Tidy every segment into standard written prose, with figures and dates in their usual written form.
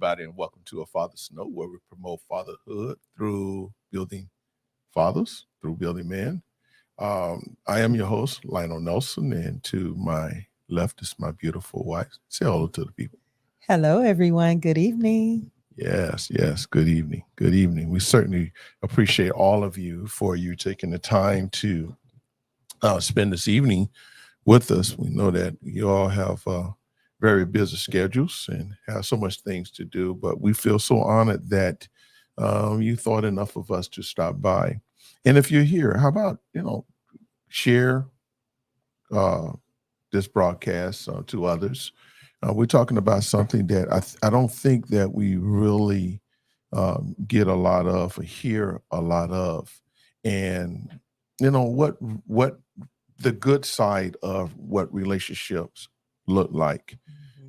everybody, and welcome to A Father's Note, where we promote fatherhood through building fathers, through building men. I am your host, Lionel Nelson, and to my left is my beautiful wife. Say hello to the people. Hello, everyone. Good evening. Yes, yes. Good evening. Good evening. We certainly appreciate all of you for you taking the time to spend this evening with us. We know that you all have very busy schedules and have so much things to do, but we feel so honored that you thought enough of us to stop by. And if you're here, how about share uh, this broadcast to others? We're talking about something that I don't think that we really get a lot of or hear a lot of, and what the good side of what relationships look like.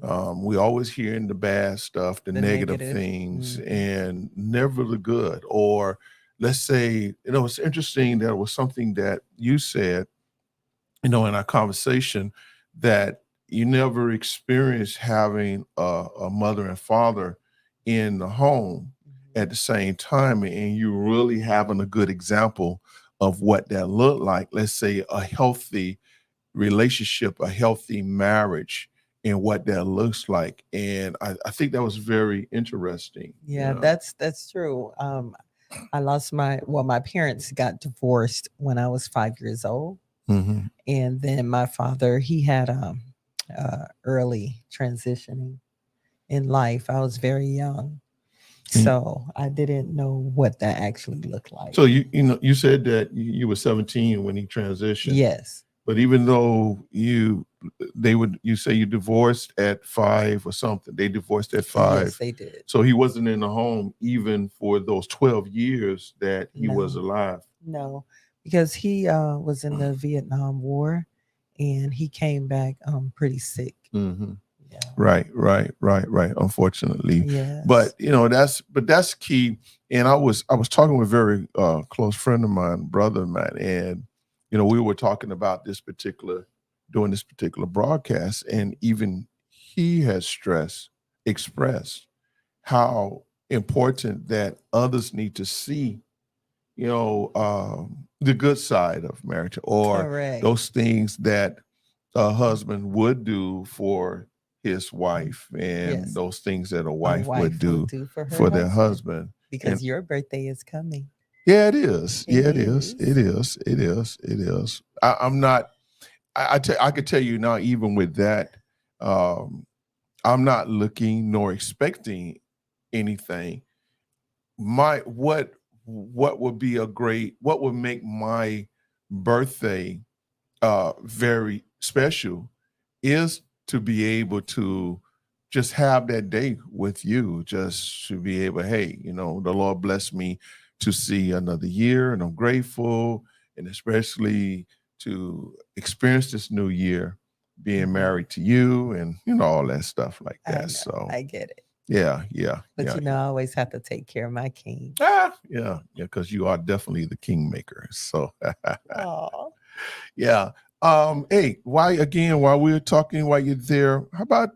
Mhm. We always hearing the bad stuff, the The negative negative. things, Mhm. and never the good. Or let's say, it's interesting that it was something that you said, in our conversation, that you never experienced having a mother and father in the home at Mhm. the same time, and you really having a good example of what that looked like. Let's say a healthy relationship, a healthy marriage, and what that looks like. And I think that was very interesting. Yeah, that's true. I lost my parents got divorced when I was 5 years old, Hmm. and then my father he had early transitioning in life. I was very young, so I didn't know what that actually looked like. So you said that you were 17 when he transitioned. Yes, But even though you say you divorced at 5 or something, they divorced at yes, 5. they did. So he wasn't in the home even for those 12 years that he was No, alive. no, because he was in the Vietnam War, and he came back pretty sick. Hmm. Yeah. Right, right, right, right. Unfortunately, but Yes. that's key. And I was talking with a very close friend of mine, brother of mine, and we were talking about doing this particular broadcast, and even he has expressed how important that others need to see, the good side of marriage, or Correct. those things that a husband would do for his wife, and Yes. those things that a A wife would wife will do do for her for their husband husband. And because your birthday is coming. yeah, it is. It Yeah, it is. is. It is. It is. It is. I'm not. I could tell you now, even with that, um, I'm not looking nor expecting anything. My what would be a great, what would make my birthday very special is to be able to just have that day with you, just to be able, hey, the Lord bless me to see another year, and I'm grateful, and especially to experience this new year being Hmm. married to you, and all that stuff like I that. know. So I get it. yeah, yeah, But yeah, I always have to take care of my king. yeah, yeah, because you are definitely the kingmaker. So Oh. yeah. Hey, while we're talking, while you're there, how about,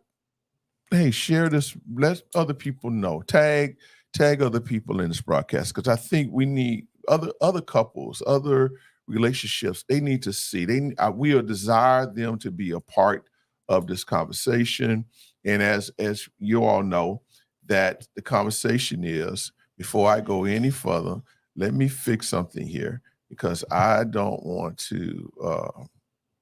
hey, share this, let other people know. Tag other people in this broadcast, because I think we need other couples, other relationships, they need to see. We desire them to be a part of this conversation. And as you all know, that the conversation is, before I go any further, let me fix something here, because I don't want to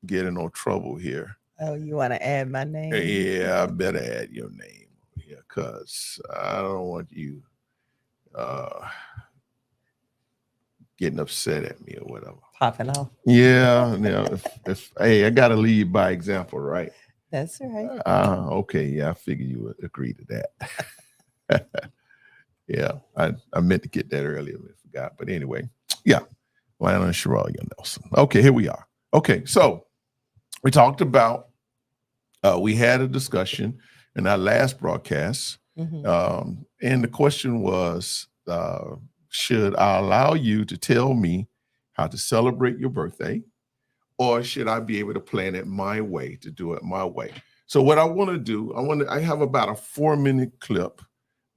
get in no trouble here. Oh, you want to add my name? Yeah, I better add your name here, because I don't want you uh, getting upset at me or whatever. Popping off. Yeah, if hey, I gotta lead by example, right? That's right. Okay, yeah, I figure you would agree to that. Yeah, I meant to get that earlier, but forgot. But anyway, yeah, Lionel and Sherelle Nelson. Okay, here we are. Okay, so we talked about, we had a discussion in our last broadcast, Hmm. and the question was, should I allow you to tell me how to celebrate your birthday, or should I be able to plan it my way, to do it my way? So what I want to do, I have about a 4-minute clip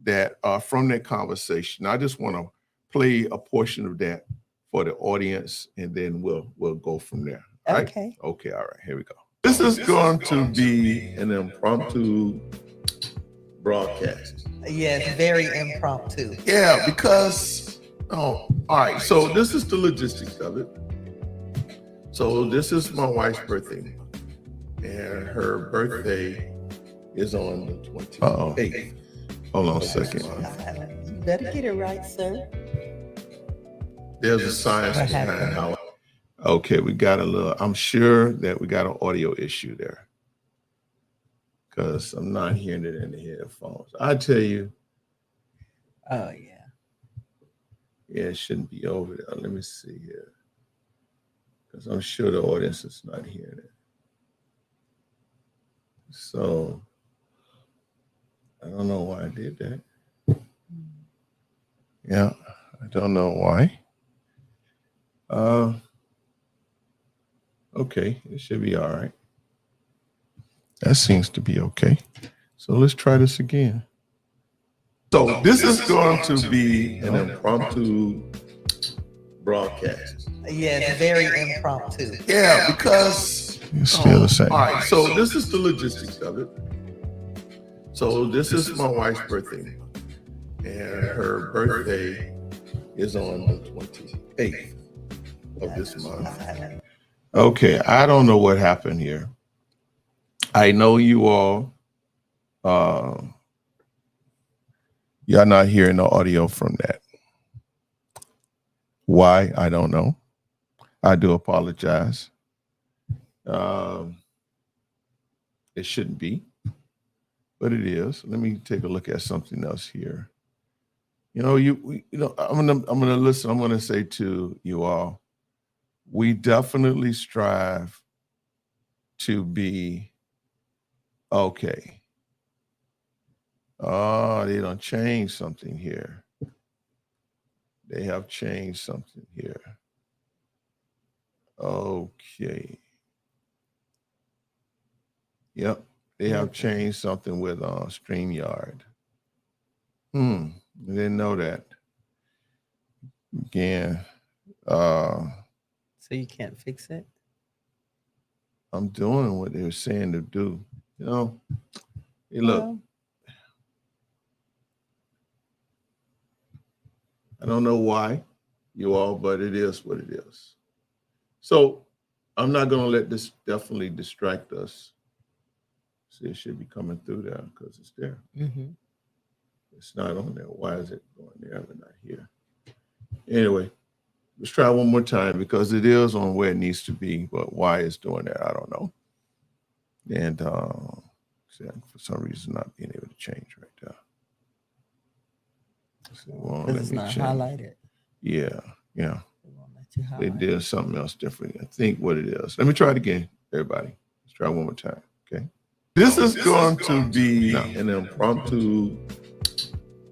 that from that conversation. I just want to play a portion of that for the audience, and then we'll go from there. All right? Okay. Okay. All right. Here we go. This is going to be an impromptu broadcast. Yes, very impromptu. Yeah, because all right. So this is the logistics of it. So this is my wife's birthday, and her birthday is on the 28th. Hold on a second. You better get it right, sir. There's a science What behind happened? how. Okay, we got a little. I'm sure that we got an audio issue there because I'm not hearing it in the headphones. I tell you, Oh yeah. yeah, it shouldn't be over there. Let me see here, because I'm sure the audience is not hearing it. So I don't know why I did that. Yeah, I don't know why. Okay, it should be all right. That seems to be okay. So let's try this again. So this is going to be an impromptu broadcast. Yes, very impromptu. Yeah, because it's still the same. All right, so this is the logistics of it. So this is my wife's birthday, and her birthday is on the 28th of this month. Okay, I don't know what happened here. I know you all, y'all not hearing the audio from that. Why? I don't know. I do apologize. It shouldn't be, but it is. Let me take a look at something else here. I'm gonna listen. I'm gonna say to you all, we definitely strive to be okay. Oh, they don't change something here. They have changed something here. Okay. Yep, they have changed something with StreamYard. I didn't know that. Again, So you can't fix it? I'm doing what they were saying to do. Hey, look, Well, I don't know why you all, but it is what it is. So I'm not going to let this definitely distract us. See, it should be coming through there because it's there. mhm. It's not on there. Why is it going there but not here? Anyway, let's try one more time because it is on where it needs to be, but why it's doing that, I don't know. And for some reason, not being able to change right there. So it won't Because let it's me not change. highlighted. Yeah. It won't let you They highlight. did something else different. I think what it is. Let me try it again, everybody. Let's try one more time. Okay. This is going to be an impromptu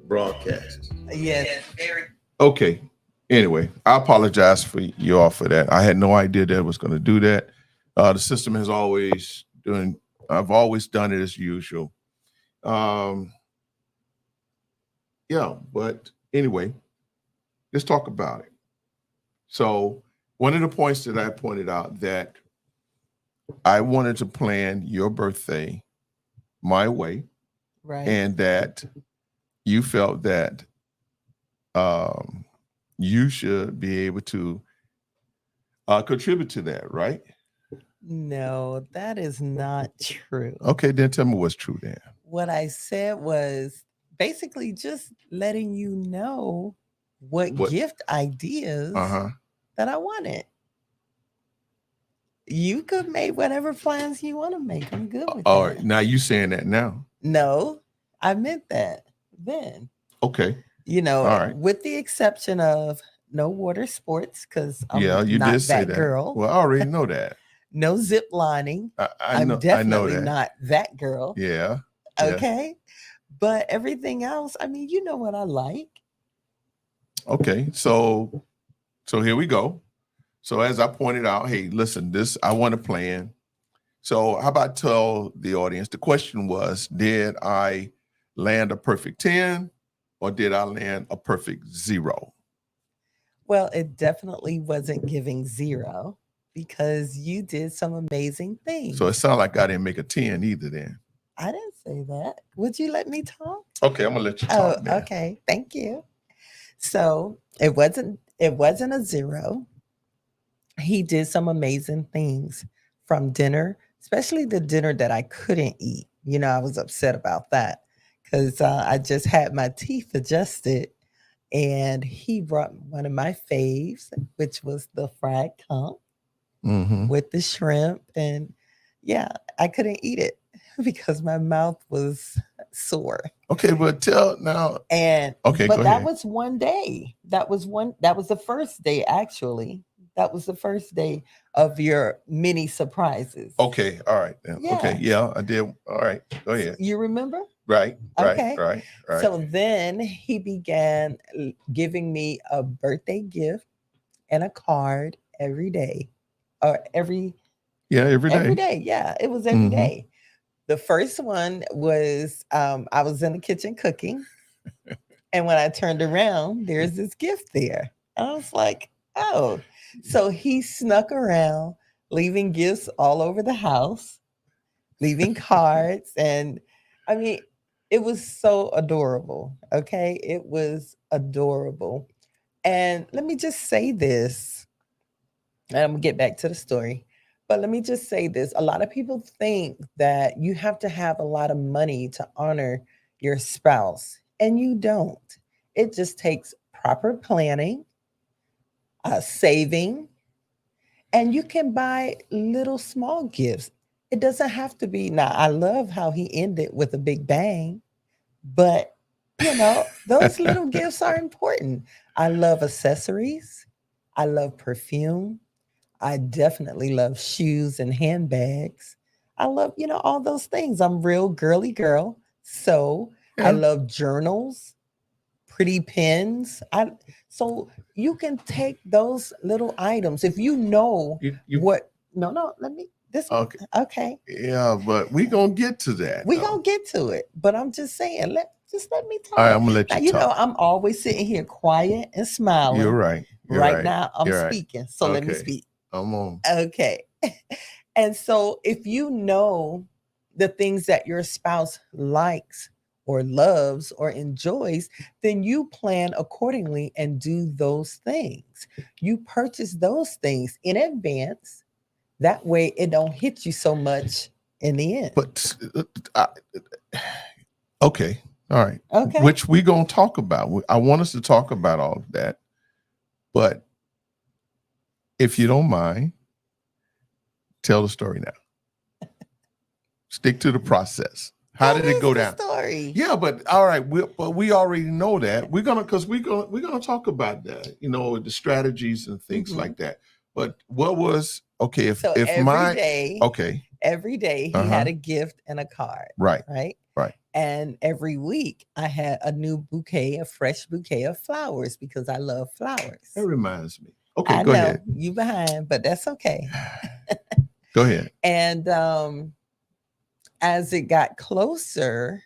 broadcast. Yes, very. Okay. Anyway, I apologize for you all for that. I had no idea that it was going to do that. The system has always I've always done it as usual. Yeah, but anyway, let's talk about it. So one of the points that I pointed out that I wanted to plan your birthday my way, Right. and that you felt that you should be able to contribute to that, right? No, that is not true. Okay, then tell me what's true then. What I said was basically just letting you know what What? gift ideas Uh-huh. that I wanted. You could make whatever plans you want to make. I'm good with All that. right, now you saying that now. No, I meant that then. Okay. All right. with the exception of no water sports, because I'm Yeah, you not did say that that. girl. Well, I already know that. No zip lining. I I'm know definitely that. not that girl. Yeah. Yeah. Okay. But everything else, I mean, you know what I like. Okay. So here we go. So as I pointed out, hey, listen, I want to plan. So how about tell the audience, the question was, did I land a perfect 10 or did I land a perfect 0? Well, it definitely wasn't giving 0 because you did some amazing things. So it sounded like I didn't make a 10 either then. I didn't say that. Would you let me talk? Okay, I'm gonna let you Oh, talk, man. okay. Thank you. So it wasn't a 0. He did some amazing things from dinner, especially the dinner that I couldn't eat. I was upset about that because I just had my teeth adjusted, and he brought one of my faves, which was the fried conch Mm-hmm. with the shrimp. And yeah, I couldn't eat it because my mouth was sore. Okay, but tell now. And Okay, but go that ahead. was one day. That was the first day, actually. That was the first day of your many surprises. Okay, all right. Then. Yeah. Okay, yeah, I did. All right, go ahead. You remember? Right, Okay. right. So then he began giving me a birthday gift and a card every day. Or every Every day. Every day. Yeah, it was every Mhm. day. The first one was I was in the kitchen cooking. And when I turned around, there's this gift there. And I was like, oh. So he snuck around, leaving gifts all over the house, leaving cards. And I mean, it was so adorable. Okay. It was adorable. And let me just say this, and I'm going to get back to the story. But let me just say this. A lot of people think that you have to have a lot of money to honor your spouse, and you don't. It just takes proper planning, saving, and you can buy little small gifts. It doesn't have to be. Now, I love how he ended with a big bang, but those little gifts are important. I love accessories. I love perfume. I definitely love shoes and handbags. I love, all those things. I'm real girly girl. So I Yeah. love journals, pretty pens. So you can take those little items if you know You what. No, let me. This okay. Okay. Yeah, but we gonna get to that. We gonna get to it, but I'm just saying. Let me talk. All right, I'm gonna let Now, you talk. I'm always sitting here quiet and smiling. You're right. Right now, I'm You're right. speaking. So let me Okay. speak. I'm on. Okay. And so if you know the things that your spouse likes or loves or enjoys, then you plan accordingly and do those things. You purchase those things in advance. That way it don't hit you so much in the end. But okay. All right. Okay. Which we gonna talk about. I want us to talk about all of that. But if you don't mind, tell the story now. Stick to the process. How did it go down? Story. Yeah, but all right, we already know that. We're gonna talk about that, the strategies and things like that. But what was okay if every day, okay. Every day he had a gift and a card. Right. Right. Right. And every week I had a fresh bouquet of flowers because I love flowers. That reminds me. Okay, I go know ahead. you behind, but that's okay. Go ahead. And as it got closer,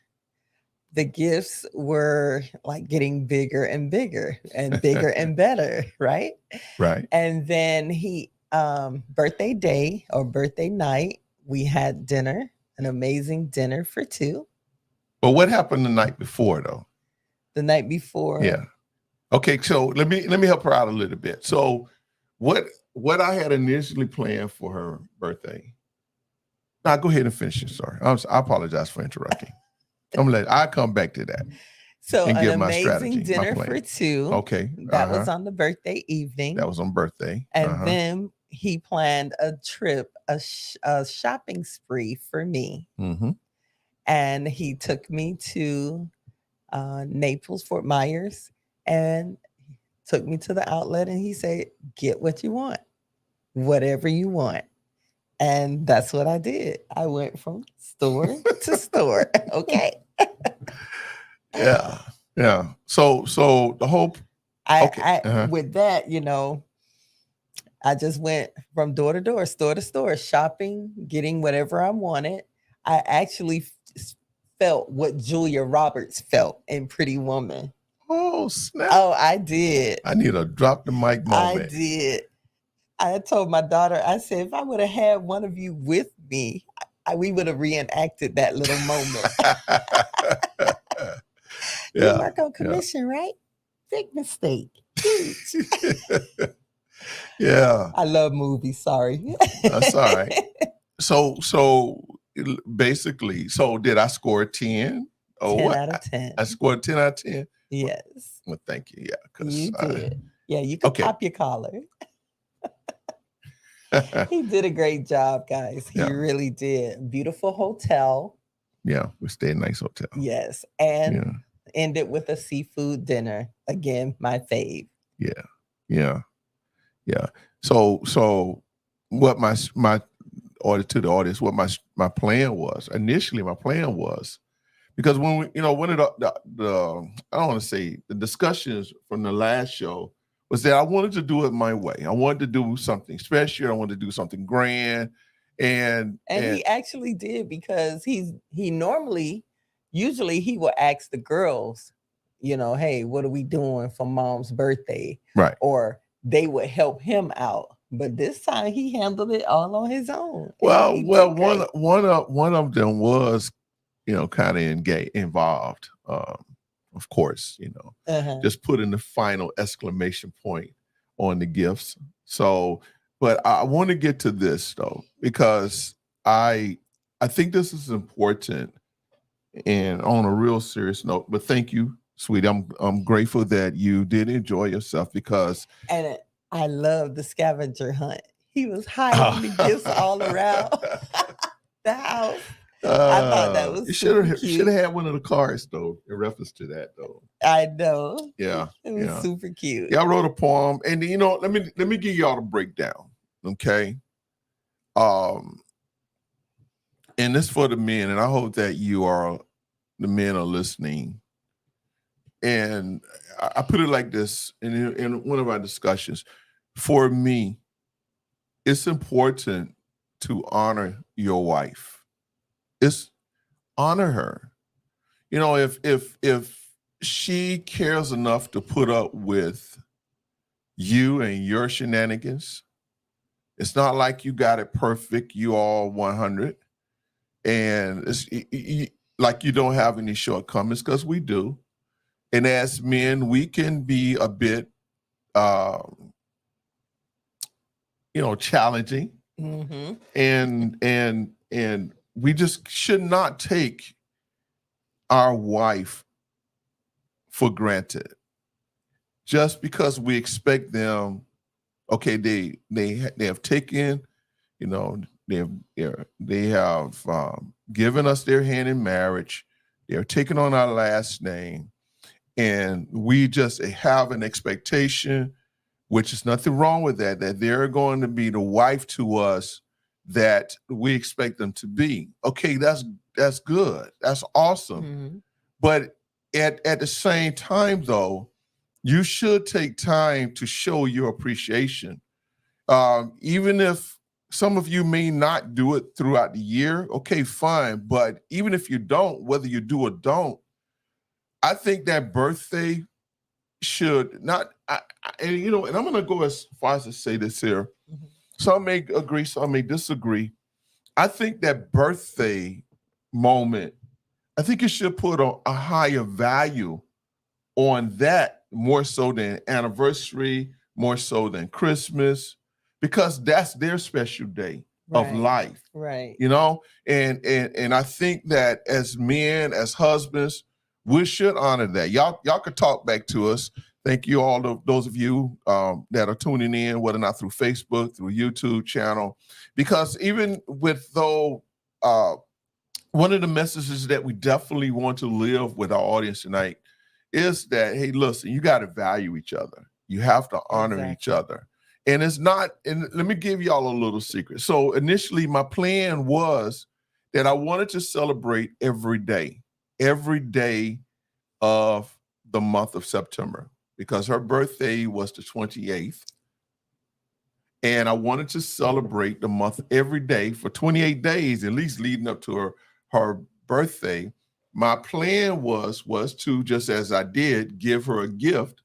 the gifts were like getting bigger and bigger and bigger and better, right? Right. And then he birthday day or birthday night, we had dinner, an amazing dinner for 2. But what happened the night before though? The night before. Yeah. Okay, so let me help her out a little bit. So what I had initially planned for her birthday. Now go ahead and finish your story. I apologize for interrupting. I'll come back to that. So and an give my amazing strategy, dinner my for plan. 2. Okay. That was on the birthday evening. That was on birthday. And then he planned a trip, a shopping spree for me. Mm-hmm. And he took me to Naples, Fort Myers, and took me to the outlet. And he said, get what you want, whatever you want. And that's what I did. I went from store to store. Okay. Yeah. Yeah. So the whole with that, I just went from door to door, store to store, shopping, getting whatever I wanted. I actually felt what Julia Roberts felt in Pretty Woman. Oh, snap. Oh, I did. I need a drop the mic I moment. did. I told my daughter, I said, if I would have had one of you with me, we would have reenacted that little moment. You Yeah. work on commission, right? Big mistake. Huge. Yeah. I love movies. Sorry. That's all right. Basically, so did I score a 10? Oh, 10 what? out of 10. I scored 10 out of 10. Yes. Well, thank you. Yeah. 'cause You did. Yeah, you could Okay. pop your collar. He did a great job, guys. He Yeah. really did. Beautiful hotel. Yeah. We stayed in a nice hotel. Yes. And Yeah. ended with a seafood dinner. Again, my fave. Yeah. Yeah. Yeah. So what my order to the audience, what my plan was initially, my plan was because when we, one of the I don't want to say the discussions from the last show was that I wanted to do it my way. I wanted to do something special. I wanted to do something grand, and he actually did, because usually he will ask the girls, hey, what are we doing for mom's birthday? right. Or they would help him out. But this time he handled it all on his own. Well, He did one great. one of them was, kind of involved. Of course, Uh-huh. just putting the final exclamation point on the gifts. So, but I want to get to this though, because I think this is important, and on a real serious note. But thank you, sweetie. I'm grateful that you did enjoy yourself, because And I love the scavenger hunt. He was hiding the gifts all around the house. I thought that was you super should have cute. had one of the cards though, in reference to that though. I know. Yeah. It was Yeah. super cute. Yeah, I wrote a poem, and let me give y'all the breakdown. Okay. And this for the men, and I hope that the men are listening. And I put it like this in one of our discussions. For me, it's important to honor your wife. It's honor her. If she cares enough to put up with you and your shenanigans, it's not like you got it perfect. You all 100, and it's like you don't have any shortcomings, because we do. And as men, we can be a bit, challenging, Mm-hmm. and we just should not take our wife for granted just because we expect them. Okay, they have taken, they have given us their hand in marriage. They're taking on our last name, and we just have an expectation, which is nothing wrong with that they're going to be the wife to us that we expect them to be. Okay, that's good. That's awesome. Mm-hmm. But at the same time, though, you should take time to show your appreciation. Even if some of you may not do it throughout the year, okay, fine. But even if you don't, whether you do or don't, I think that birthday should not, and I'm going to go as far as to say this here. Mm-hmm. Some may agree, some may disagree. I think that birthday moment, I think you should put a higher value on that, more so than anniversary, more so than Christmas, because that's their special day of life. Right. And I think that as men, as husbands, we should honor that. Y'all could talk back to us. Thank you, all of those of you that are tuning in, whether or not through Facebook, through YouTube channel, because even with one of the messages that we definitely want to live with our audience tonight is that, hey, listen, you got to value each other. You have to honor each other. And it's not, and let me give y'all a little secret. So initially my plan was that I wanted to celebrate every day of the month of September, because her birthday was the 28th. And I wanted to celebrate the month every day for 28 days, at least leading up to her birthday, my plan was to, just as I did, give her a gift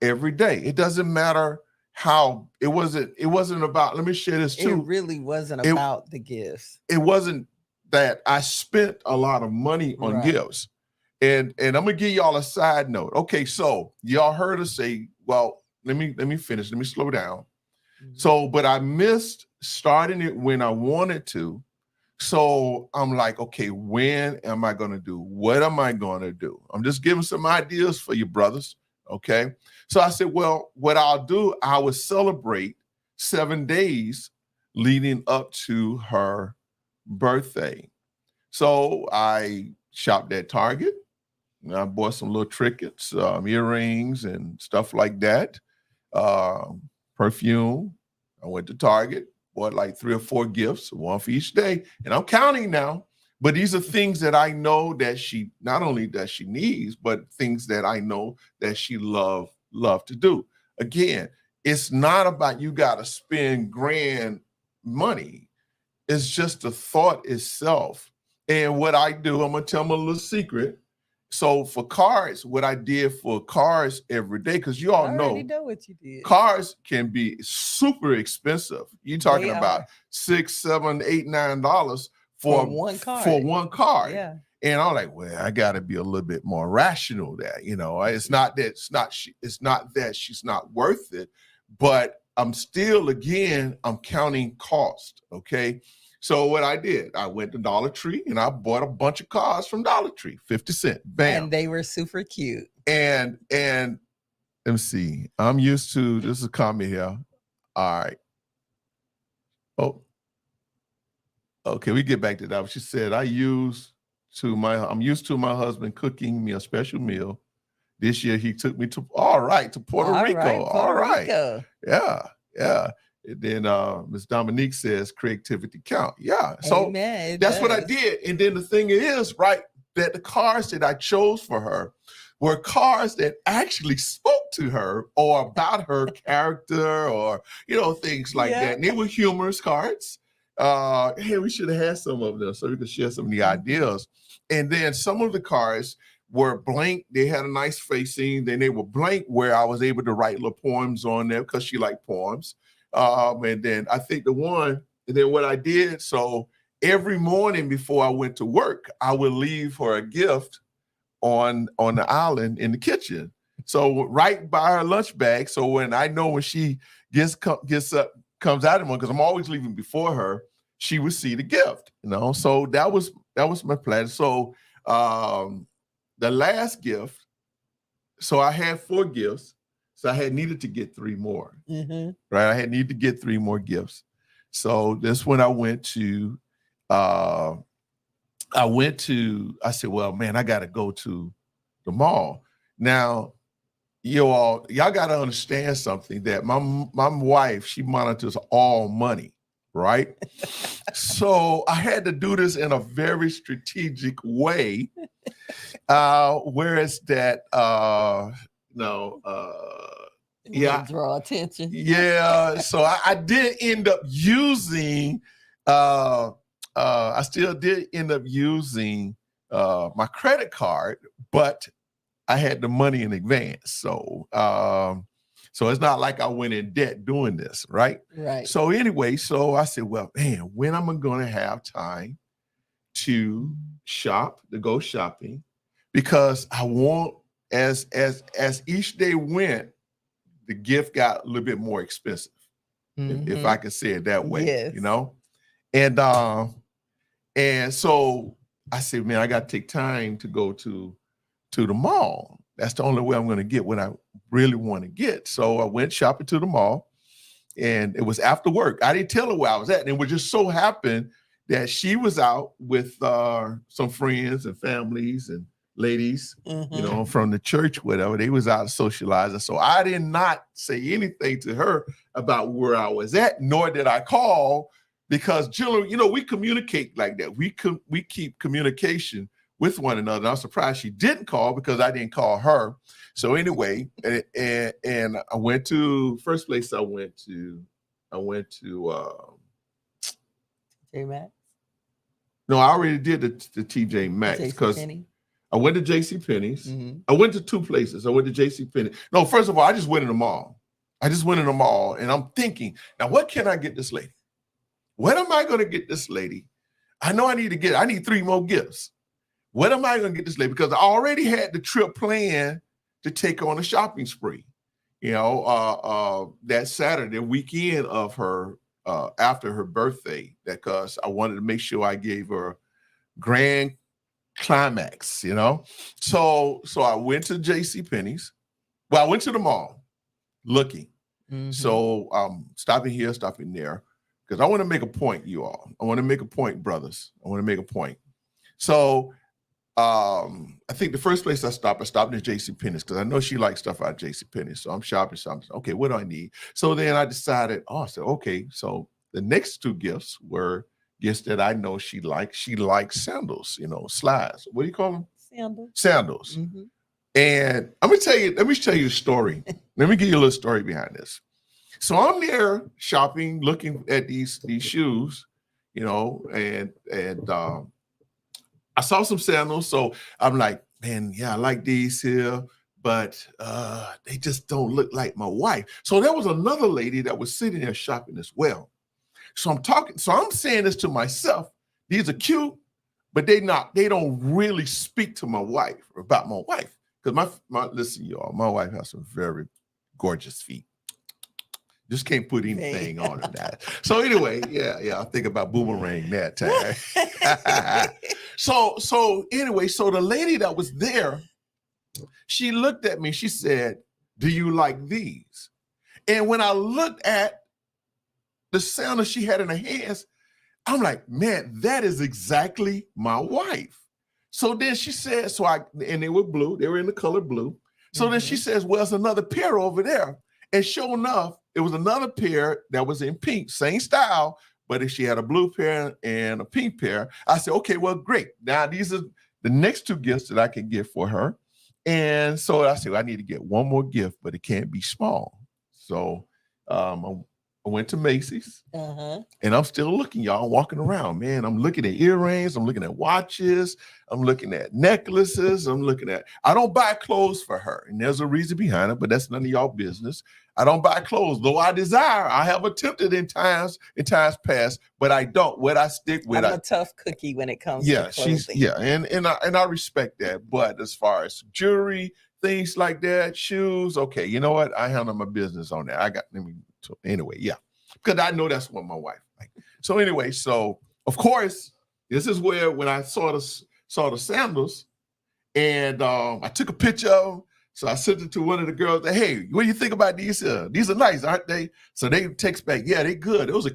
every day. It doesn't matter how, it wasn't about, let me share this too. It really wasn't about the gifts. It wasn't that I spent a lot of money on gifts. And I'm gonna give y'all a side note. Okay, so y'all heard us say, well, let me finish, let me slow down. So, but I missed starting it when I wanted to. So I'm like, okay, when am I going to do? What am I going to do? I'm just giving some ideas for you, brothers. Okay. So I said, well, what I'll do, I will celebrate 7 days leading up to her birthday. So I shopped at Target. I bought some little trinkets, earrings and stuff like that. Perfume. I went to Target, bought like 3 or 4 gifts, one for each day. And I'm counting now, but these are things that I know that she, not only that she needs, but things that I know that she love to do. Again, it's not about you got to spend grand money. It's just the thought itself. And what I do, I'm going to tell them a little secret. So for cards, what I did for cars every day, because you all know what you did. Cars can be super expensive. You're talking about $6, $7, $8, $9 for one card. For one card. Yeah. And I'm like, well, I got to be a little bit more rational there. You know, it's not that she's not worth it, but I'm still, again, I'm counting cost. Okay. So what I did, I went to Dollar Tree and I bought a bunch of cards from Dollar Tree, 50 cents. Bam. And they were super cute. And let me see. I'm used to, this is a comment here. All right. Oh, okay. We get back to that. She said, I'm used to my husband cooking me a special meal. This year he took me to Puerto Rico. All right. Yeah. And then Ms. Dominique says creativity count. Yeah. So that's what I did. And then the thing is, right, that the cards that I chose for her were cards that actually spoke to her or about her character or, things like that. And they were humorous cards. Hey, we should have had some of them so we could share some of the ideas. And then some of the cards were blank. They had a nice facing. Then they were blank where I was able to write little poems on there because she liked poems. And then I think what I did, so every morning before I went to work, I would leave her a gift on the island in the kitchen. So right by her lunch bag. So when she comes out of one, because I'm always leaving before her, she would see the gift, So that was my plan. So the last gift, so I had 4 gifts. So I had needed to get 3 more, right? I had needed to get 3 more gifts. So that's when I went to, I said, well, man, I got to go to the mall. Now, y'all got to understand something, that my wife, she monitors all money, right? So I had to do this in a very strategic way. Whereas that, draw attention. Yeah. So I did end up using, I still did end up using my credit card, but I had the money in advance. So it's not like I went in debt doing this, right? Right. So anyway, so I said, well, man, when am I going to have time to go shopping? Because I want, as each day went, the gift got a little bit more expensive, if I could say it that way, yes. And so I said, man, I got to take time to go to the mall. That's the only way I'm going to get what I really want to get. So I went shopping to the mall, and it was after work. I didn't tell her where I was at, and it would just so happen that she was out with some friends and families and ladies, from the church, whatever. They was out socializing. So I did not say anything to her about where I was at, nor did I call, because generally, we communicate like that. We keep communication with one another. And I'm surprised she didn't call, because I didn't call her. So anyway, and I went to, first place I went to J Maxx. No, I already did the TJ Maxx because JCPenney? I went to J.C. Penney's. Mhm. I went to two places. I went to J.C. Penney. No, first of all, I just went in the mall. I just went in the mall, and I'm thinking, now what can I get this lady? What am I going to get this lady? I know I need 3 more gifts. What am I going to get this lady? Because I already had the trip planned to take her on a shopping spree. You know, that Saturday weekend of her after her birthday, because I wanted to make sure I gave her grand climax, you know. So I went to J.C. Penney's. Well, I went to the mall looking. Mhm. So stopping here, stopping there, because I want to make a point, you all. I want to make a point, brothers. I want to make a point. So I think the first place I stopped at J.C. Penney's because I know she likes stuff out of J.C. Penney's. So I'm shopping. Okay, what do I need? So then I decided, I said, okay. So the next 2 gifts were gifts that I know she likes. She likes sandals, you know, slides. What do you call them? Sandals. Sandals. Mhm. And let me tell you a story. Let me give you a little story behind this. So I'm there shopping, looking at these shoes, you know, and I saw some sandals. So I'm like, man, yeah, I like these here, but they just don't look like my wife. So there was another lady that was sitting there shopping as well. So I'm saying this to myself. These are cute, but they don't really speak to my wife or about my wife. Because listen, y'all, my wife has some very gorgeous feet. Just can't put anything on her that. So anyway, yeah, I think about boomerang that time. So anyway, so the lady that was there, she looked at me, she said, "Do you like these?" And when I looked at the sandals she had in her hands, I'm like, man, that is exactly my wife. So then she said, and they were blue, they were in the color blue. So then she says, well, there's another pair over there. And sure enough, it was another pair that was in pink, same style, but if she had a blue pair and a pink pair, I said, okay, well, great. Now these are the next 2 gifts that I can get for her. And so I said, well, I need to get one more gift, but it can't be small. So I went to Macy's, and I'm still looking, y'all. I'm walking around, man. I'm looking at earrings. I'm looking at watches. I'm looking at necklaces. I don't buy clothes for her, and there's a reason behind it, but that's none of y'all business. I don't buy clothes, though I desire. I have attempted in times past, but I don't. What I stick with, I'm a tough cookie when it comes to clothing. and I respect that. But as far as jewelry, things like that, shoes, okay, you know what? I handle my business on that. Anyway, yeah, because I know that's what my wife like. So anyway, so of course, this is where when I saw the sandals, and I took a picture of them. So I sent it to one of the girls. Hey, what do you think about these? These are nice, aren't they? So they text back, yeah, they good. Those are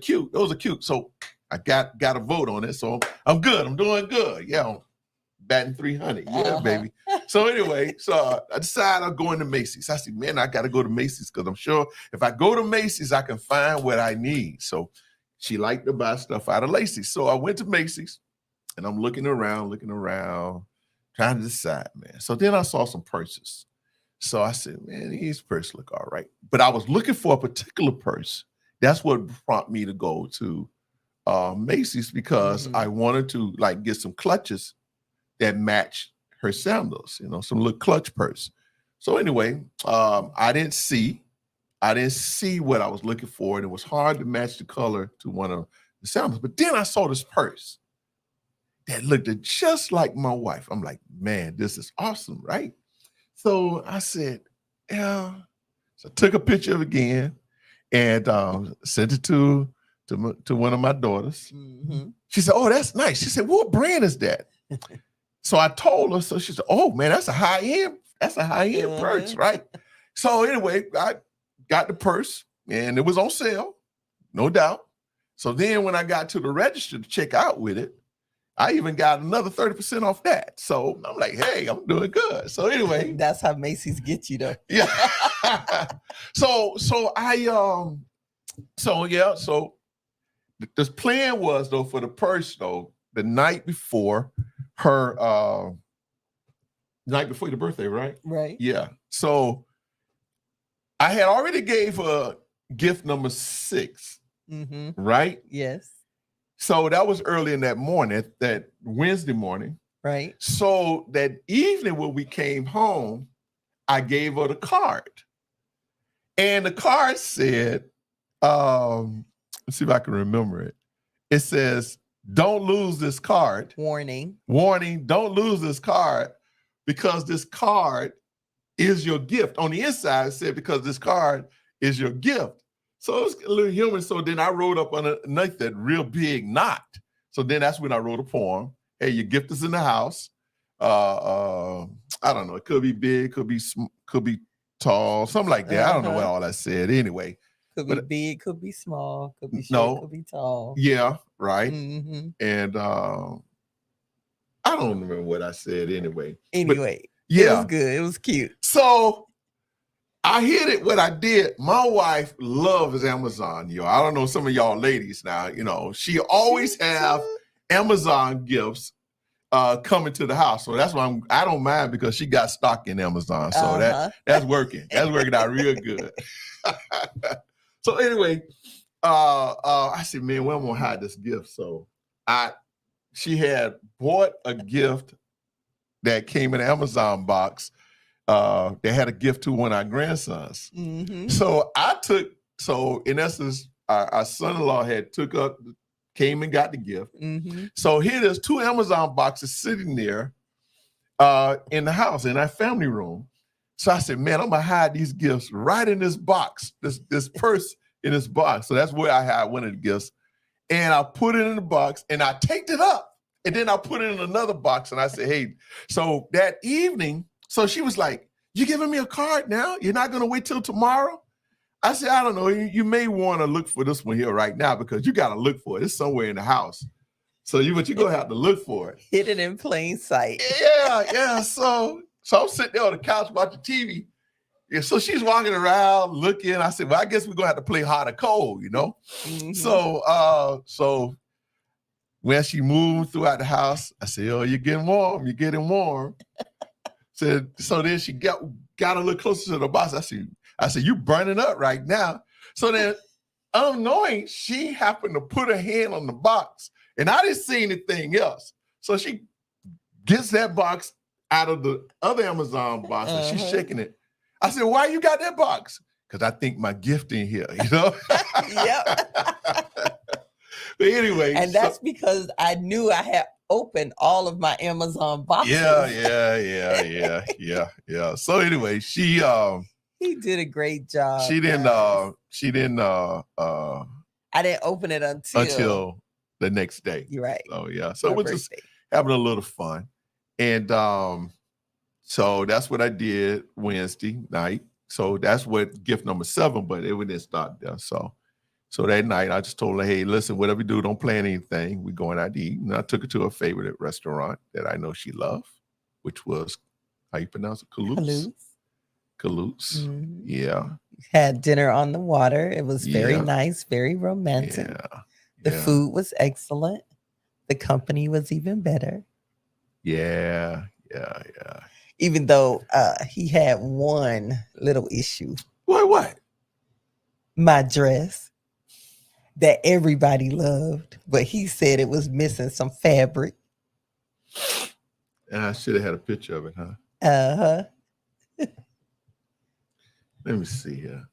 cute. So I got a vote on it. So I'm good. I'm doing good. Yeah, I'm batting 300. Yeah, baby. So anyway, so I decided I'm going to Macy's. I said, man, I got to go to Macy's because I'm sure if I go to Macy's, I can find what I need. So she liked to buy stuff out of Macy's. So I went to Macy's, and I'm looking around, trying to decide, man. So then I saw some purses. So I said, man, these purses look all right. But I was looking for a particular purse. That's what prompted me to go to Macy's because I wanted to get some clutches that match her sandals, you know, some little clutch purse. So anyway, I didn't see what I was looking for, and it was hard to match the color to one of the sandals. But then I saw this purse that looked just like my wife. I'm like, man, this is awesome, right? So I said, yeah. So I took a picture of it again and sent it to one of my daughters. She said, oh, that's nice. She said, what brand is that? So I told her, so she said, oh man, that's a high-end purse, right? So anyway, I got the purse and it was on sale, no doubt. So then when I got to the register to check out with it, I even got another 30% off that. So I'm like, hey, I'm doing good. So anyway. That's how Macy's gets you though. Yeah. So the plan was though for the purse though, the night before your birthday, right? Right. Yeah. So I had already gave her gift number 6, right? Yes. So that was early in that morning, that Wednesday morning. Right. So that evening when we came home, I gave her the card. And the card said, let's see if I can remember it. It says, don't lose this card. Warning. Warning, don't lose this card because this card is your gift. On the inside, it said, because this card is your gift. So it was a little humorous. So then I wrote up underneath that real big knot. So then that's when I wrote a poem. Hey, your gift is in the house. I don't know. It could be big, could be tall, something like that. I don't know what all I said. Anyway, could be big, could be small, could be no, short, could be tall. Yeah, right. Mm-hmm. And I don't remember what I said anyway. Anyway, yeah, it was good. It was cute. So I hit it. What I did, my wife loves Amazon. I don't know some of y'all ladies now. She always have Amazon gifts coming to the house. So that's why I don't mind because she got stock in Amazon. So that's working. That's working out real good. So anyway, I said, man, where am I gonna hide this gift? So she had bought a gift that came in an Amazon box. They had a gift to one of our grandsons. Mm-hmm. So in essence, our son-in-law came and got the gift. Mm-hmm. So here there's 2 Amazon boxes sitting there in the house, in our family room. So I said, man, I'm gonna hide these gifts right in this box, this purse in this box. So that's where I had one of the gifts. And I put it in the box and I taped it up. And then I put it in another box and I said, hey, so that evening, so she was like, you giving me a card now? You're not gonna wait till tomorrow? I said, I don't know. You may want to look for this one here right now because you got to look for it. It's somewhere in the house. So you're going to have to look for it. Hid it in plain sight. Yeah. So I'm sitting there on the couch watching TV. Yeah, so she's walking around looking. I said, well, I guess we're going to have to play hot or cold, Mm-hmm. So when she moved throughout the house, I said, oh, you're getting warm. You're getting warm. So then she got a little closer to the box. I said, you burning up right now. So then, unknowing, she happened to put her hand on the box, and I didn't see anything else. So she gets that box out of the other Amazon box, and she's shaking it. I said, why you got that box? Because I think my gift in here, Yep. But anyway. And that's because I knew I had opened all of my Amazon boxes. Yeah. So anyway, he did a great job. She didn't. I didn't open it until the next day. You're right. So yeah. So we're just having a little fun, and so that's what I did Wednesday night. So that's what gift number 7. But it didn't start there. So that night I just told her, hey, listen, whatever you do, don't plan anything. We're going out to eat, and I took her to her favorite restaurant that I know she loved, which was, how you pronounce it, Calouse. Mm-hmm. Yeah. Had dinner on the water. It was very nice, very romantic. The food was excellent. The company was even better. Yeah. Even though he had one little issue. What? My dress that everybody loved, but he said it was missing some fabric. And I should have had a picture of it, huh? Uh-huh. Let me see here.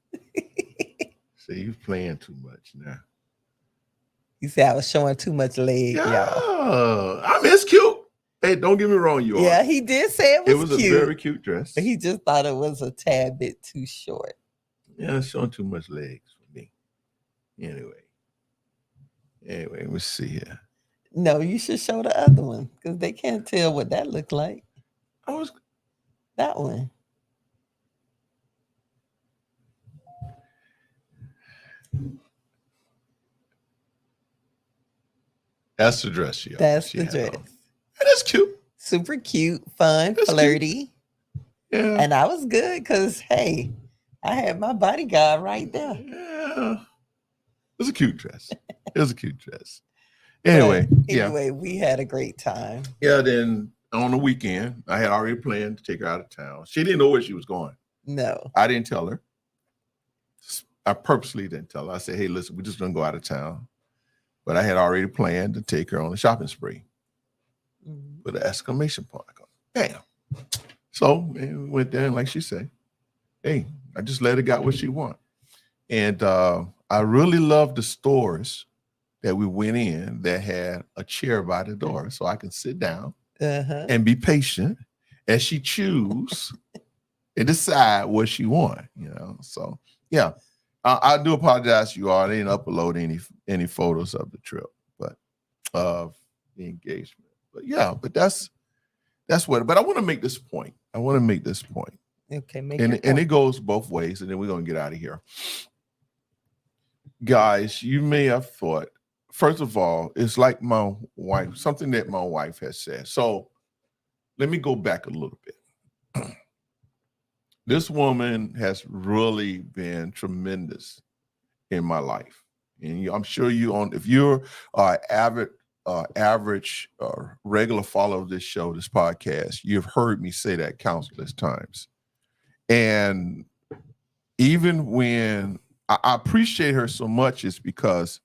See, you're playing too much now. You said I was showing too much leg, y'all. I mean, it's cute. Hey, don't get me wrong, you are. Yeah, he did say it was cute. It was a very cute dress. But he just thought it was a tad bit too short. Yeah, it's showing too much legs for me. Anyway, let me see here. No, you should show the other one because they can't tell what that looked like. That one. That's the dress she That's the dress. That's cute. Super cute, fun, flirty. Cute. Yeah. And I was good because, hey, I had my bodyguard right there. Yeah. It was a cute dress. Anyway, we had a great time. Yeah, then on the weekend, I had already planned to take her out of town. She didn't know where she was going. No. I didn't tell her. I purposely didn't tell her. I said, hey, listen, we're just going to go out of town. but I had already planned to take her on a shopping spree Mhm. with an exclamation point. I go, bam. So man, we went there, and like she said, hey, I just let her get what she want. And I really loved the stores that we went in that had a chair by the door so I can sit down Uh-huh. and be patient as she choose and decide what she want, you know. So yeah, I do apologize to you all. I didn't upload any photos of the trip, but of the engagement. But yeah, but that's what. But I want to make this point. Okay, make And your and it point. goes both ways, and then we're gonna get out of here. Guys, you may have thought, first of all, it's like my wife, something that my wife has said. So let me go back a little bit. This woman has really been tremendous in my life. And I'm sure if you're average regular follower of this show, this podcast, you've heard me say that countless times. And even when I appreciate her so much, is because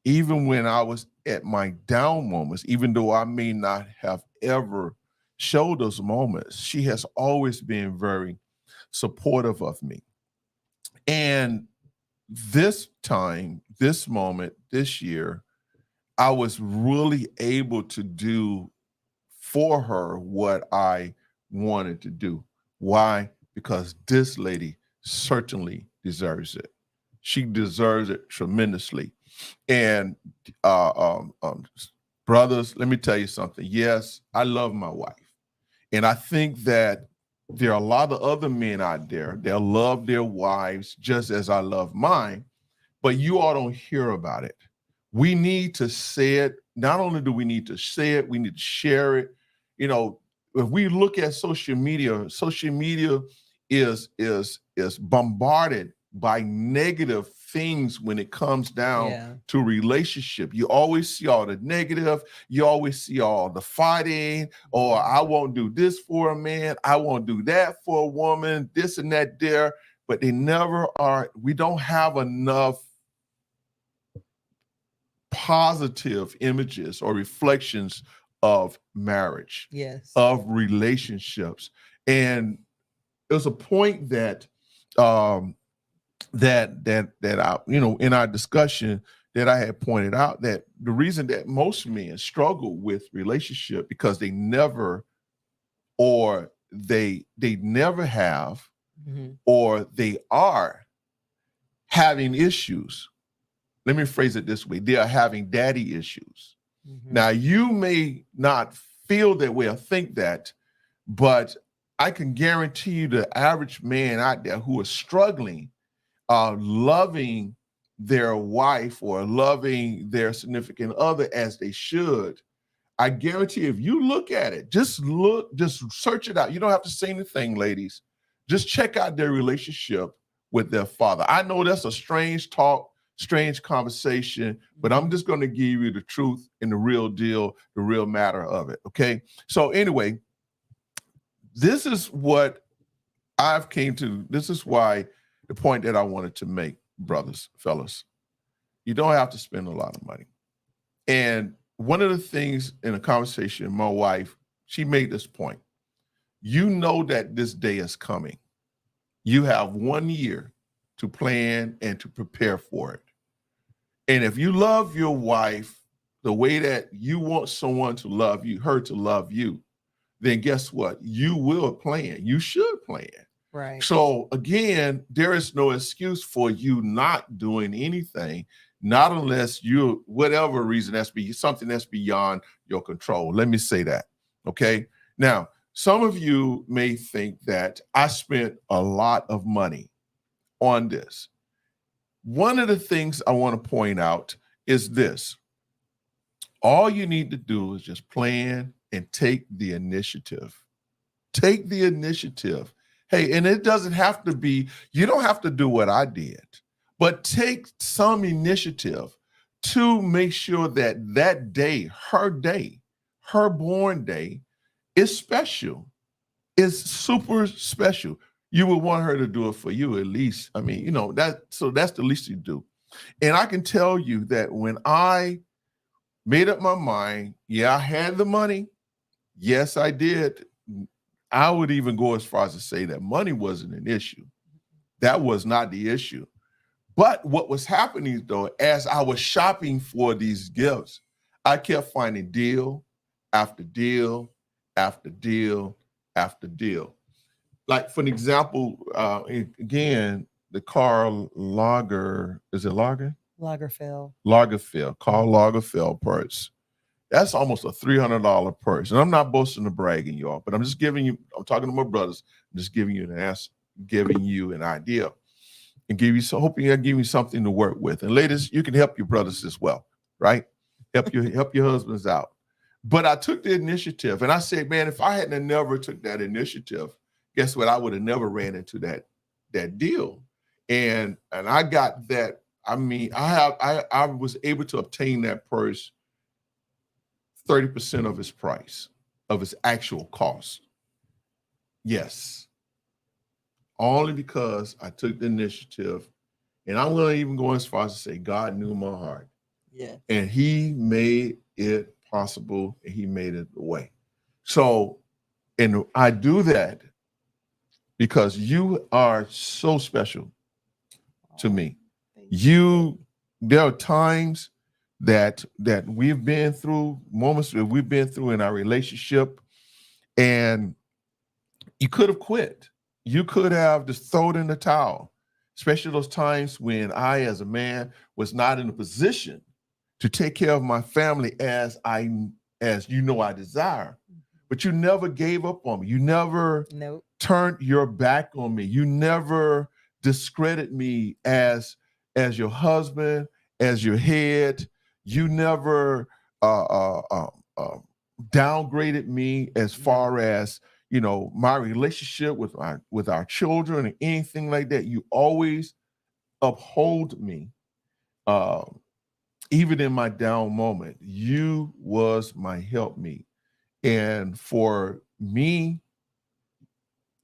even when I was at my down moments, even though I may not have ever showed those moments, she has always been very supportive of me. And this time, this moment, this year, I was really able to do for her what I wanted to do. Why? Because this lady certainly deserves it. She deserves it tremendously. And brothers, let me tell you something. Yes, I love my wife. And I think that there are a lot of other men out there that love their wives just as I love mine, but you all don't hear about it. We need to say it. Not only do we need to say it, we need to share it. You know, if we look at social media is bombarded by negative things when it comes down to relationship. You always see all the negative. You always see all the fighting, or I won't do this for a man. I won't do that for a woman, this and that there. But they never are. We don't have enough positive images or reflections of marriage, of relationships. And there's a point that that I, in our discussion that I had pointed out that the reason that most men struggle with relationship because they never or they never have or they are having issues. Let me phrase it this way. They are having daddy issues. Now, you may not feel that way or think that, but I can guarantee you the average man out there who is struggling, loving their wife or loving their significant other as they should, I guarantee if you look at it, just search it out. You don't have to say anything, ladies. Just check out their relationship with their father. I know that's a strange talk, strange conversation, but I'm just going to give you the truth and the real deal, the real matter of it. Okay. So anyway, this is what I've came to. This is why the point that I wanted to make, brothers, fellas, you don't have to spend a lot of money. And one of the things in a conversation, my wife, she made this point. You know that this day is coming. You have 1 year to plan and to prepare for it. And if you love your wife the way that you want someone to love you, her to love you, then guess what? You will plan. You should plan. Right. So again, there is no excuse for you not doing anything, not unless you, whatever reason, something that's beyond your control. Let me say that. Okay. Now, some of you may think that I spent a lot of money on this. One of the things I want to point out is this. All you need to do is just plan and take the initiative. Take the initiative. Hey, and it doesn't have to be, you don't have to do what I did, but take some initiative to make sure that that day, her born day, is special. It's super special. You would want her to do it for you at least. I mean, that's the least you do. And I can tell you that when I made up my mind. Yeah, I had the money. Yes, I did. I would even go as far as to say that money wasn't an issue. That was not the issue. But what was happening though, as I was shopping for these gifts, I kept finding deal after deal after deal after deal. Like for an example, again, the Karl Lager, is it Lager? Lagerfeld. Lagerfeld, Karl Lagerfeld purse. That's almost a $300 purse. And I'm not boasting or bragging, y'all, but I'm just giving you, I'm talking to my brothers, I'm just giving you an answer, giving you an idea and hoping I give you something to work with. And ladies, you can help your brothers as well, right? Help your husbands out. But I took the initiative and I said, man, if I hadn't never took that initiative, guess what? I would have never ran into that deal. And I got that. I mean, I was able to obtain that purse 30% of its price, of its actual cost. Yes. Only because I took the initiative. And I'm going to even go as far as to say God knew my heart. Yeah. And he made it possible and he made it the way. So, and I do that because you are so special to me. There are times that we've been through, moments that we've been through in our relationship, and you could have quit. You could have just thrown in the towel, especially those times when I, as a man, was not in a position to take care of my family as I desire. But you never gave up on me. You never turned your back on me. You never discredited me as your husband, as your head. You never downgraded me as far as, you know, my relationship with our children or anything like that. You always uphold me. Even in my down moment, you was my helpmeet. And for me,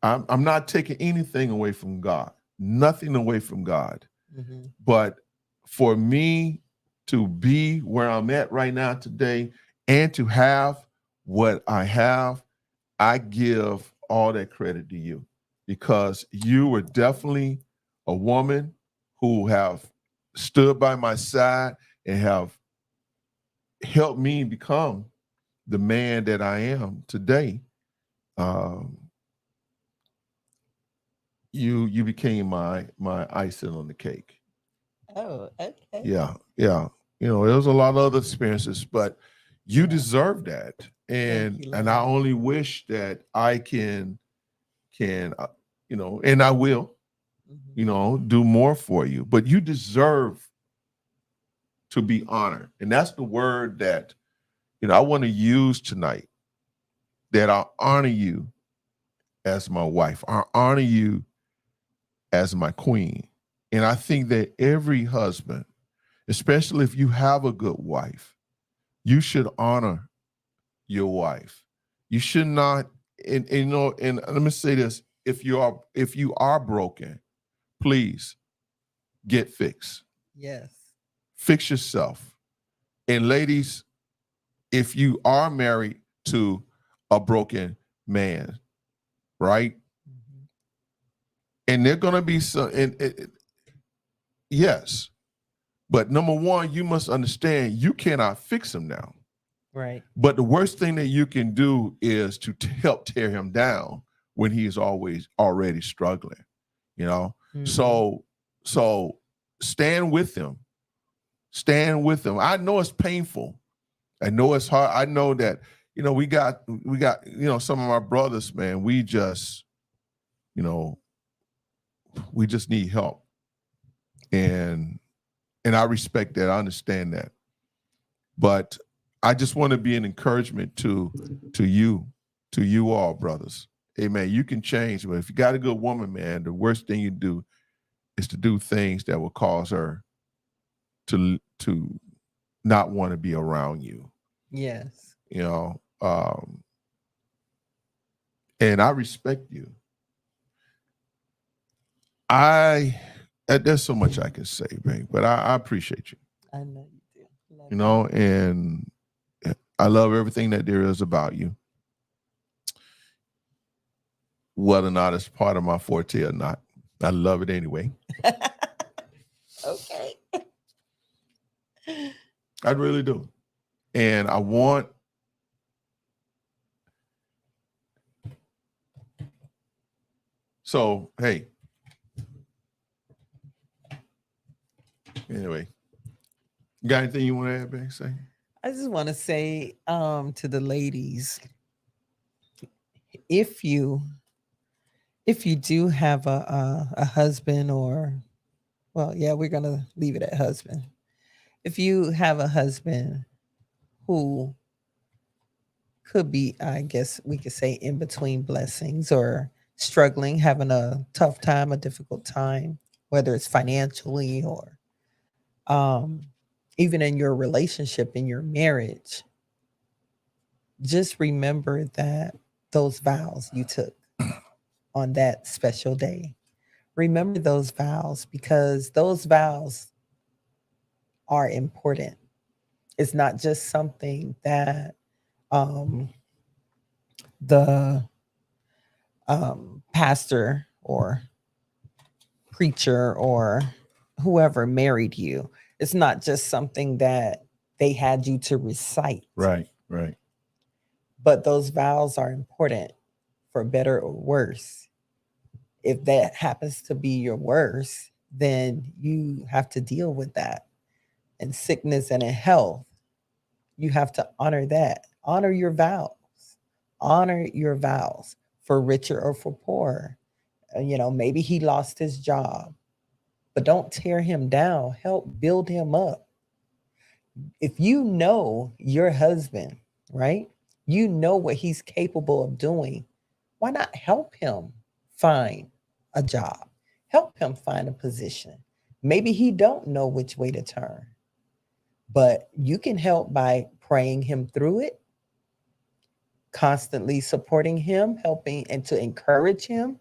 I'm not taking anything away from God, nothing away from God. Mm-hmm. But for me to be where I'm at right now today and to have what I have, I give all that credit to you, because you were definitely a woman who have stood by my side and have helped me become the man that I am today. You became my icing on the cake. Oh, okay. Yeah. You know, there was a lot of other experiences, but you deserve that. And I only wish that I can you know, and I will, you know, do more for you. But you deserve to be honored. And that's the word that, you know, I want to use tonight, that I honor you as my wife. I honor you as my queen. And I think that every husband, especially if you have a good wife, you should honor your wife. You should not, and you know, and let me say this, if you are broken, please get fixed. Yes. Fix yourself. And ladies, if you are married to a broken man, right? Mm-hmm. And they're going to be some, yes. But number one, you must understand you cannot fix him now. Right. But the worst thing that you can do is to help tear him down when he is already struggling, you know? Mm-hmm. So stand with him. Stand with him. I know it's painful. I know it's hard. I know that, you know, we got, you know, some of our brothers, man, we just, you know, we just need help. And I respect that. I understand that. But I just want to be an encouragement to you all, brothers. Hey, man, you can change. But if you got a good woman, man, the worst thing you do is to do things that will cause her to not want to be around you. Yes. You know, and I respect you. There's so much I can say, babe, but I appreciate you. I know you do. you know, and I love everything that there is about you. Whether or not it's part of my forte or not, I love it anyway. Okay. I really do. And I want so hey. Anyway, you got anything you want to add, babe? Say. I just want to say to the ladies, if you do have a husband, or well, yeah, we're gonna leave it at husband. If you have a husband who could be, I guess we could say, in between blessings or struggling, having a tough time, a difficult time, whether it's financially or um, even in your relationship, in your marriage, just remember that those vows you took on that special day. Remember those vows, because those vows are important. It's not just something that um, the pastor or preacher or whoever married you. It's not just something that they had you to recite, Right, right. but those vows are important for better or worse. If that happens to be your worst, then you have to deal with that. In sickness and in health, you have to honor that. Honor your vows. Honor your vows for richer or for poorer. Maybe he lost his job, but don't tear him down. Help build him up. If you know your husband, right? You know what he's capable of doing. Why not help him find a job? Help him find a position. Maybe he don't know which way to turn, but you can help by praying him through it, constantly supporting him, helping and to encourage him.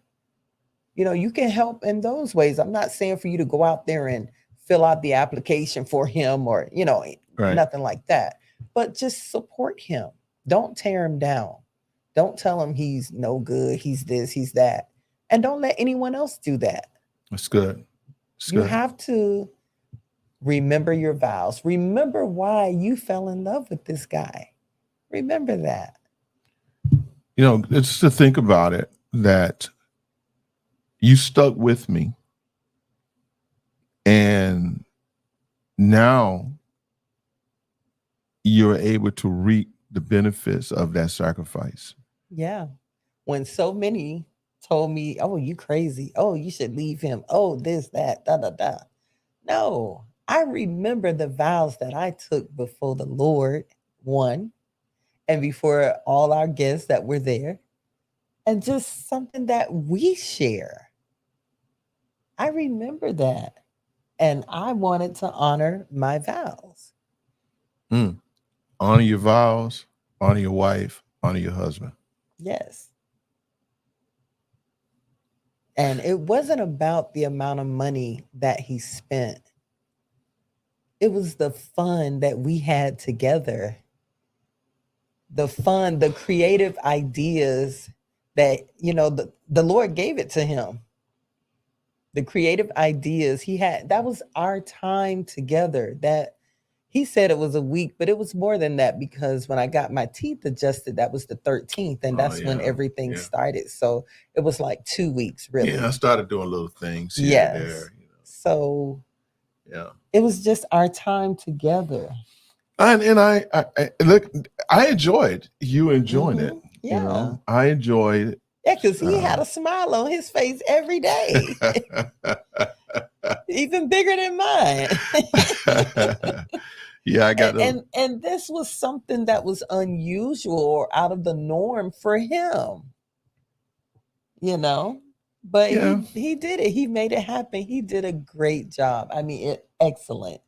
You can help in those ways. I'm not saying for you to go out there and fill out the application for him, or Right. nothing like that, but just support him. Don't tear him down. Don't tell him he's no good, he's this, he's that, and don't let anyone else do that. That's good. It's You good. have to remember your vows. Remember why you fell in love with this guy. Remember that. It's to think about it, that you stuck with me, and now you're able to reap the benefits of that sacrifice. Yeah. When so many told me, "Oh, you crazy. Oh, you should leave him. Oh, this, that, da, da, da." No, I remember the vows that I took before the Lord, one, and before all our guests that were there, and just something that we share. I remember that. And I wanted to honor my vows. Honor your vows, honor your wife, honor your husband. Yes. And it wasn't about the amount of money that he spent. It was the fun that we had together. The fun, the creative ideas that, the Lord gave it to him. The creative ideas he had, that was our time together. That he said it was a week, but it was more than that, because when I got my teeth adjusted, that was the 13th, and that's when everything started. So it was like 2 weeks, really. Yeah, I started doing little things here Yes. and there. So Yeah. it was just our time together. And I look, I enjoyed you enjoying it. Yeah. I enjoyed it. Yeah, because he had a smile on his face every day, even bigger than mine. Yeah, I got and this was something that was unusual or out of the norm for him, But Yeah. he did it. He made it happen. He did a great job. I mean, excellent.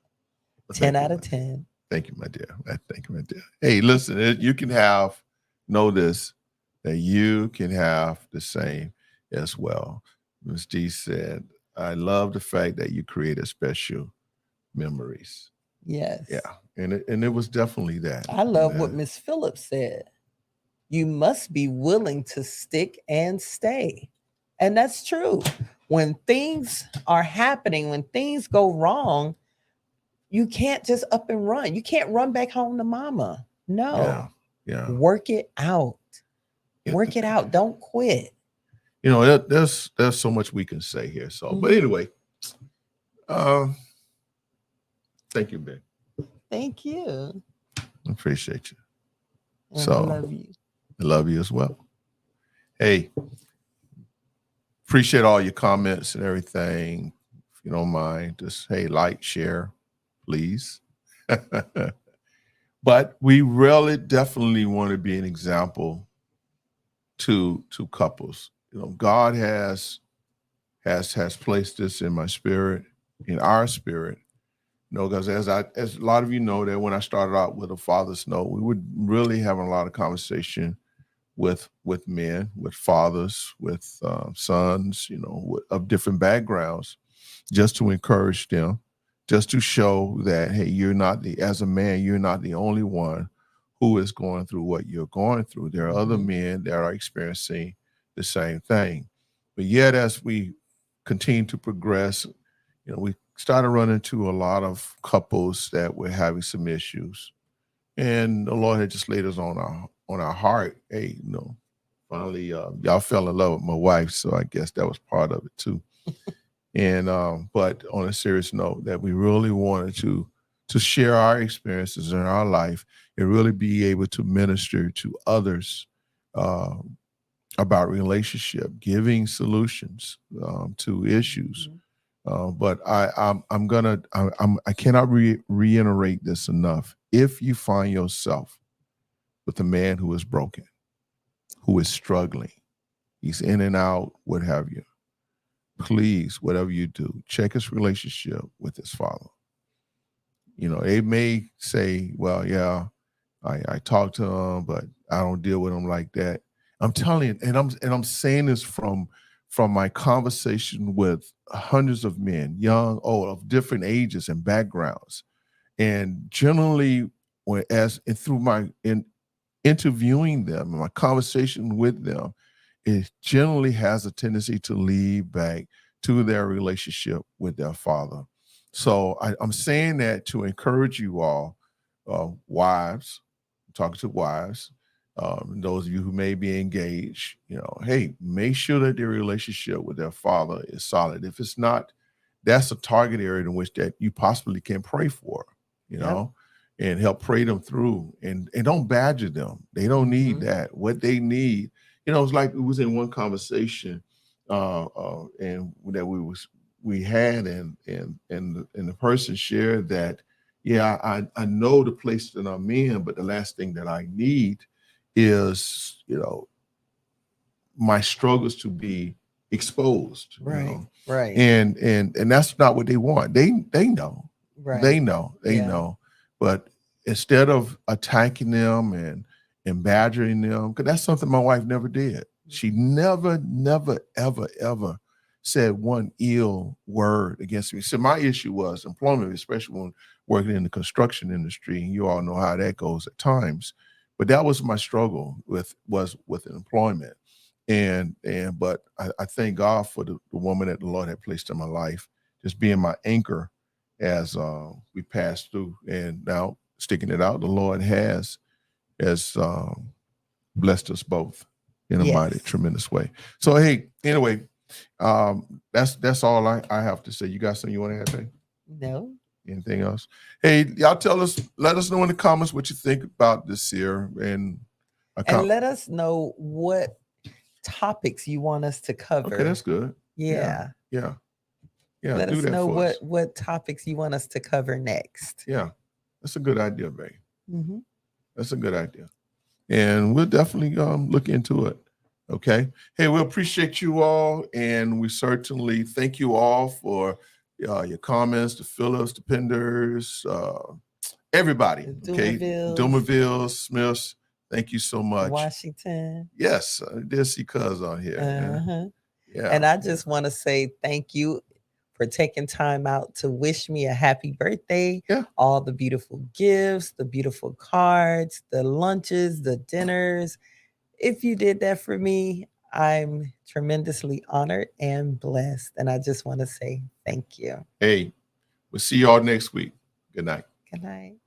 10 out of 10. Thank you, my dear. Thank you, my dear. Hey, listen, you can know this, that you can have the same as well. Ms. D said, I love the fact that you created special memories. Yes. Yeah. And it was definitely that. I love what And, Miss Phillips said. You must be willing to stick and stay. And that's true. When things are happening, when things go wrong, you can't just up and run. You can't run back home to mama. No. yeah. Work it out. Yeah. Work it out. Don't quit. You know, there's so much we can say here. So, but anyway, thank you, Ben. Thank you. I appreciate you. And So I love you. I love you as well. Hey, appreciate all your comments and everything. If you don't mind, just hey, like, share, please. But we really definitely want to be an example to couples. You know, God has placed this in my spirit, in our spirit. You know, because as a lot of you know that when I started out with a Father's Note, we were really having a lot of conversation with men, with fathers, with sons, you know, of different backgrounds, just to encourage them, just to show that, hey, as a man, you're not the only one who is going through what you're going through. There are other men that are experiencing the same thing. But yet, as we continue to progress, you know, we started running into a lot of couples that were having some issues. And the Lord had just laid us on our heart. Hey, you know, finally, y'all fell in love with my wife, so I guess that was part of it too. And but on a serious note, that we really wanted to share our experiences in our life and really be able to minister to others about relationship, giving solutions to issues. But I cannot reiterate this enough. If you find yourself with a man who is broken, who is struggling, he's in and out, what have you, please, whatever you do, check his relationship with his father. You know, they may say, well, yeah, I talk to him, but I don't deal with him like that. I'm telling you, and I'm saying this from my conversation with hundreds of men, young, old, of different ages and backgrounds. And generally, through my interviewing them and my conversation with them, it generally has a tendency to lead back to their relationship with their father. So I'm saying that to encourage you all, wives, I'm talking to wives, those of you who may be engaged, you know, hey, make sure that their relationship with their father is solid. If it's not, that's a target area in which that you possibly can pray for, you know, and help pray them through, and don't badger them. They don't need that. What they need, you know, it's like it was in one conversation, and that we had, and the person shared that, yeah, I know the place that I'm in, but the last thing that I need is, you know, my struggles to be exposed. Right. You know? Right. And that's not what they want. They know. Right. They know. But instead of attacking them and badgering them, because that's something my wife never did. She never, ever said one ill word against me. So my issue was employment, especially when working in the construction industry, and you all know how that goes at times. But that was my struggle with employment. But I thank God for the woman that the Lord had placed in my life, just being my anchor as we passed through. And now sticking it out, the Lord has blessed us both in a mighty, tremendous way. So, hey, anyway, that's all I have to say. You got something you want to add, Peg? No. Anything else? Hey, y'all let us know in the comments what you think about this here. And let us know what topics you want us to cover. Okay, that's good. Yeah. Let us know what topics you want us to cover next. Yeah, that's a good idea, babe. That's a good idea. And we'll definitely look into it. Okay. Hey, we appreciate you all, and we certainly thank you all for your comments, the Phillips, the Penders, everybody. Okay, Dumerville, Smiths. Thank you so much. Washington. Yes, I did see Cuz on here. Yeah. And I just want to say thank you for taking time out to wish me a happy birthday. Yeah. All the beautiful gifts, the beautiful cards, the lunches, the dinners. If you did that for me, I'm tremendously honored and blessed. And I just want to say thank you. Hey, we'll see you all next week. Good night. Good night.